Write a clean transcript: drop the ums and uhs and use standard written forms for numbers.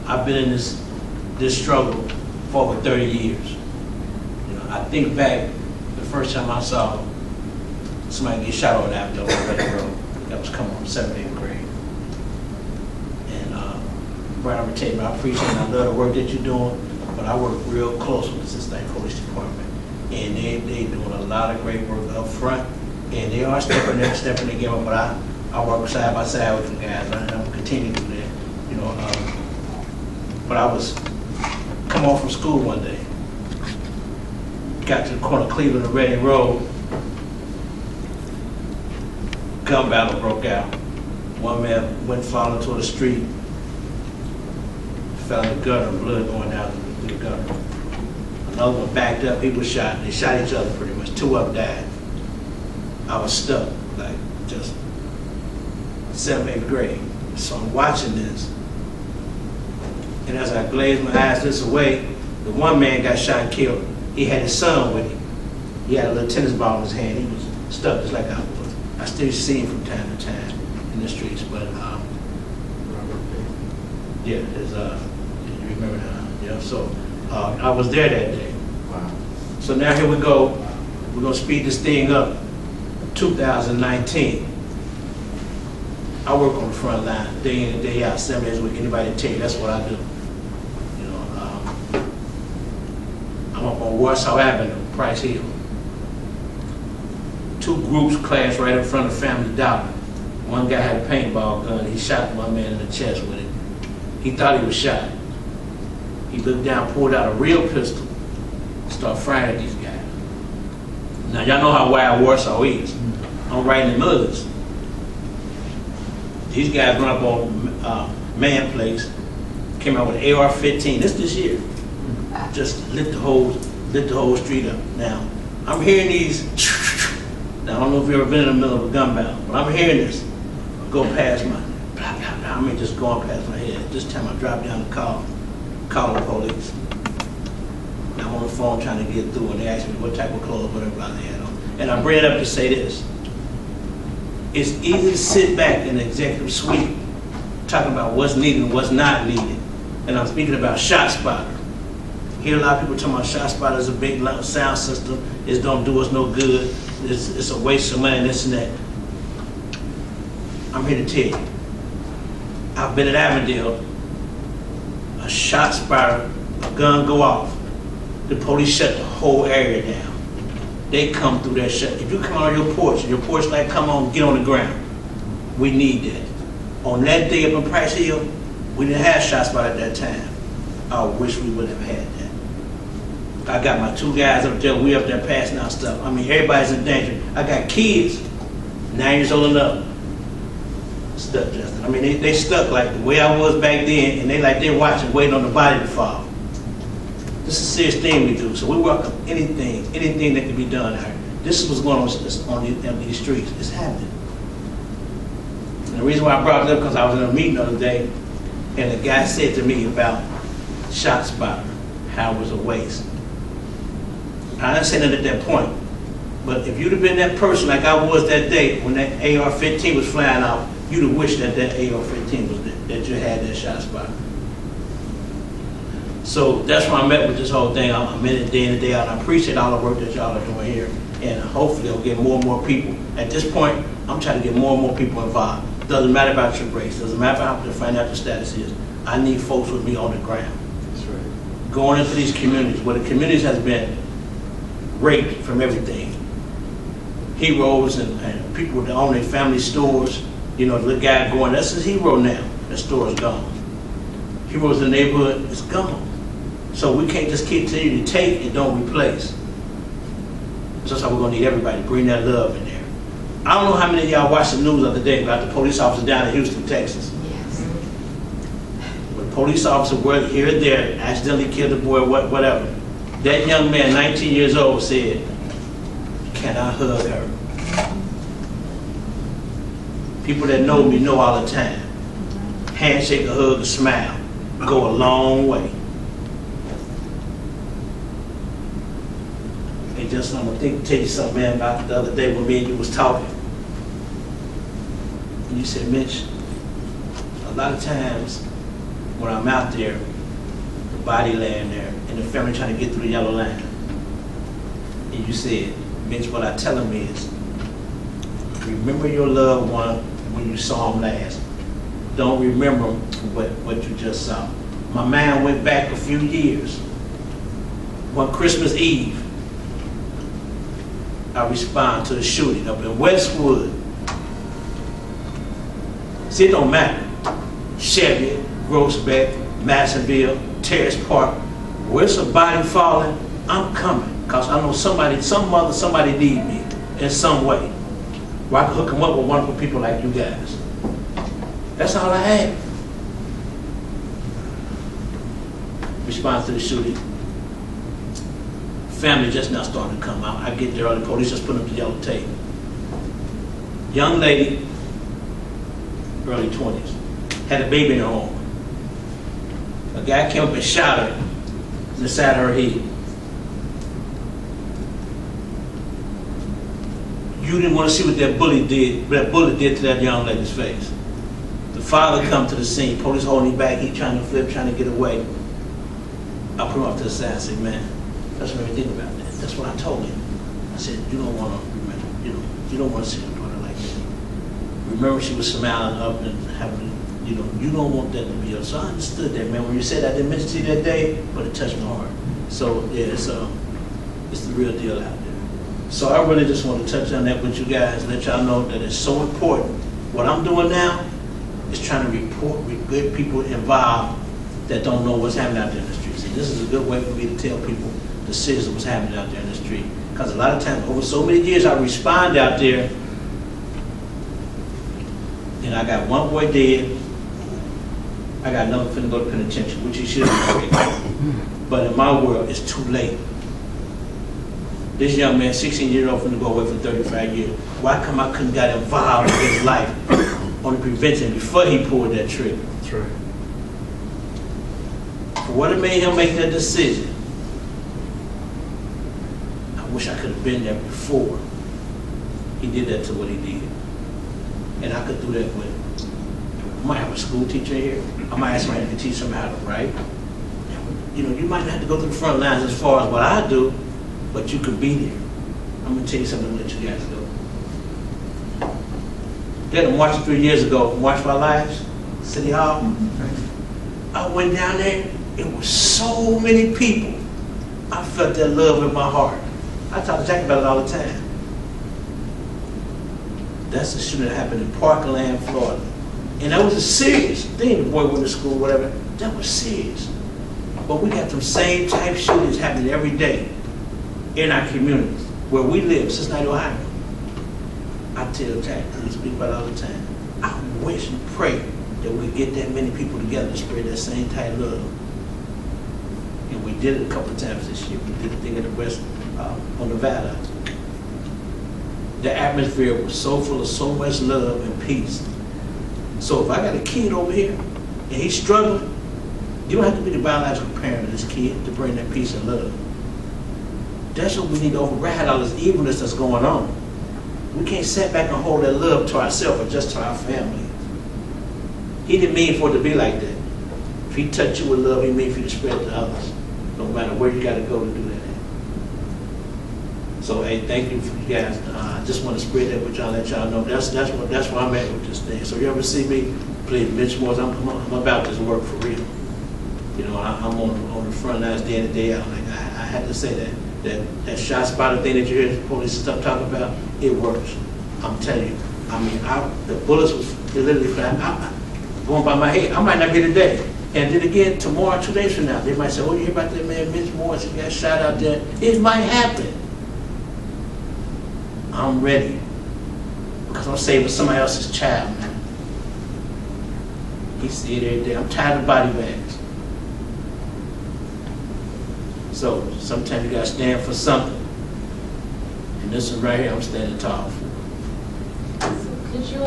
I've been in this struggle for over 30 years. You know, I think back the first time I saw somebody get shot on Avenue on Reading Road. That was coming from 7th, 8th grade. And Brian, I'm gonna tell you, I appreciate and I love the work that you're doing, but I work real close with the Cincinnati Police Department. And they doing a lot of great work up front, and they are stepping the game up, but I work side by side with them guys, and I'm gonna continue to do that. You know, but I was come home from school one day, got to the corner of Cleveland and Reading Road, gun battle broke out. One man went falling into the street, fell in the gutter, blood going down the gutter. Another one backed up, he was shot. They shot each other pretty much. 2 of them died. I was stuck, like just 7th, 8th grade. So I'm watching this. And as I glazed my eyes this away, the one man got shot and killed. He had his son with him. He had a little tennis ball in his hand. He was stuck just like I was. I still see him from time to time in the streets, but yeah, you remember that? Yeah, so I was there that day. Wow. So now here we go. We're gonna speed this thing up. 2019. I work on the front line, day in and day out, 7 days a week. Anybody tell you that's what I do? You know, I'm up on Warsaw Avenue, Price Hill. 2 groups clashed right in front of Family Dollar. One guy had a paintball gun. He shot one man in the chest with it. He thought he was shot. He looked down, pulled out a real pistol, started firing at these guys. Now y'all know how wild Warsaw is. I'm right in the middle of this. These guys run up on Man Place, came out with an AR-15. This year, just lit the whole street up. Now I'm hearing these. Now I don't know if you've ever been in the middle of a gun battle, but I'm hearing this go past my. Blah, blah, blah. I mean, just going past my head. This time I dropped down the call the police. I'm on the phone trying to get through, and they asked me what type of clothes, whatever I had on. And I bring it up to say this. It's easy to sit back in the executive suite talking about what's needed and what's not needed. And I'm speaking about ShotSpotter. Hear a lot of people talking about ShotSpotter is a big sound system. It don't do us no good. It's a waste of money, this and that. I'm here to tell you. I've been at Avondale. A ShotSpotter, a gun go off. The police shut the whole area down. They come through that shut. If you come on your porch, and your porch light come on, get on the ground. We need that. On that day up in Price Hill, we didn't have ShotSpotter at that time. I wish we would have had that. I got my 2 guys up there, we up there passing out stuff. I mean, everybody's in danger. I got kids, 9 years old and up, stuck, Justin. I mean, they stuck like the way I was back then, and they're watching, waiting on the body to fall. This is a serious thing we do, so we welcome anything that can be done out here. This is what's going on these streets. It's happening. And the reason why I brought it up because I was in a meeting the other day, and the guy said to me about ShotSpotter, how it was a waste. I didn't say that at that point, but if you'd have been that person like I was that day when that AR-15 was flying out, you'd have wished that AR-15 was that you had that ShotSpotter. So that's why I met with this whole thing. I'm in it day in and day out, and I appreciate all the work that y'all are doing here, and hopefully it'll get more and more people. At this point, I'm trying to get more and more people involved. Doesn't matter about your race, doesn't matter how your financial status is. I need folks with me on the ground. That's right. Going into these communities, where the communities has been raped from everything. Heroes and people that own their family stores, you know, the guy going, that's his hero now. That store is gone. Heroes in the neighborhood is gone. So we can't just continue to take and don't replace. So that's how we're gonna need everybody to bring that love in there. I don't know how many of y'all watched the news the other day about the police officer down in Houston, Texas. Yes. When a police officer worked here and there, accidentally killed a boy, whatever. That young man, 19 years old, said, "Can I hug her?" People that know me know all the time. Handshake, a hug, a smile go a long way. Hey, Justin, I'm gonna tell you something, man, about the other day when me and you was talking. And you said, Mitch, a lot of times when I'm out there, the body laying there, and the family trying to get through the yellow line. And you said, Mitch, what I tell them is, remember your loved one when you saw him last. Don't remember what you just saw. My mind went back a few years. One Christmas Eve, I respond to the shooting up in Westwood. See, it don't matter. Chevy, Groesbeck, Madisonville, Terrace Park. Where's a body falling? I'm coming, because I know somebody, somebody need me in some way. Where I can hook them up with wonderful people like you guys. That's all I had. Response to the shooting. Family just now starting to come out. I get there, the police just put up the yellow tape. Young lady, early 20s, had a baby in her arm. A guy came up and shot her in the side of her head. You didn't want to see what that bullet did to that young lady's face. The father come to the scene, police holding him back, he trying to flip, trying to get away. I put him up to the side and said, man, that's what I think about that. That's what I told him. I said, you don't want to remember, you don't want to see your daughter like that. Remember she was smiling up and having, you don't want that to be up. So I understood that, man. When you said I didn't mention to you that day, but it touched my heart. So yeah, it's the real deal out there. So I really just want to touch on that with you guys, let y'all know that it's so important. What I'm doing now is trying to report with good people involved that don't know what's happening out there in the streets. And this is a good way for me to tell people the serious of what's happening out there in the street. Because a lot of times, over so many years, I respond out there, and I got one boy dead, I got another finna go to penitentiary, which he should be. But in my world, it's too late. This young man, 16 years old, finna go away for 35 years. Why come I couldn't got involved in his life on the prevention before he pulled that trigger? That's right. For what it made him make that decision, I wish I could have been there before he did that to what he did. And I could do that with, I might have a school teacher here. I might ask somebody to teach them how to write. You might not have to go to the front lines as far as what I do, but you could be there. I'm gonna tell you something to let you guys go. They had a march 3 years ago, March for Our Lives, City Hall. I went down there, it was so many people. I felt that love in my heart. I talk to Jack about it all the time. That's the shooting that happened in Parkland, Florida. And that was a serious thing. The boy went to school, whatever. That was serious. But we got them same type shootings happening every day in our communities where we live, Cincinnati, Ohio. I tell Jack, we speak about it all the time. I wish and pray that we get that many people together to spread that same type of love. And we did it a couple of times this year. We did a thing at the West on Nevada. The atmosphere was so full of so much love and peace. So if I got a kid over here and he's struggling, you don't have to be the biological parent of this kid to bring that peace and love. That's what we need to override all this evilness that's going on. We can't sit back and hold that love to ourselves or just to our family. He didn't mean for it to be like that. If he touched you with love, he meant for you to spread it to others. No matter where you got to go to do that. So hey, thank you for you guys. I just want to spread that with y'all, let y'all know that's where I'm at with this thing. So you ever see me, please, Mitch Morris, I'm about this work for real. I'm on the front lines day in and day out. Like I had to say that shot spotter thing that you hear the police and stuff talking about, it works. I'm telling you. I mean, the bullets was literally going by my head. I might not get a day. And then again, tomorrow, 2 days from now, they might say, oh, you hear about that man, Mitch Morris, he got shot out there. It might happen. I'm ready. Because I'm saving somebody else's child, man. He see it every day. I'm tired of body bags. So sometimes you gotta stand for something. And this one right here, I'm standing tall for. Could you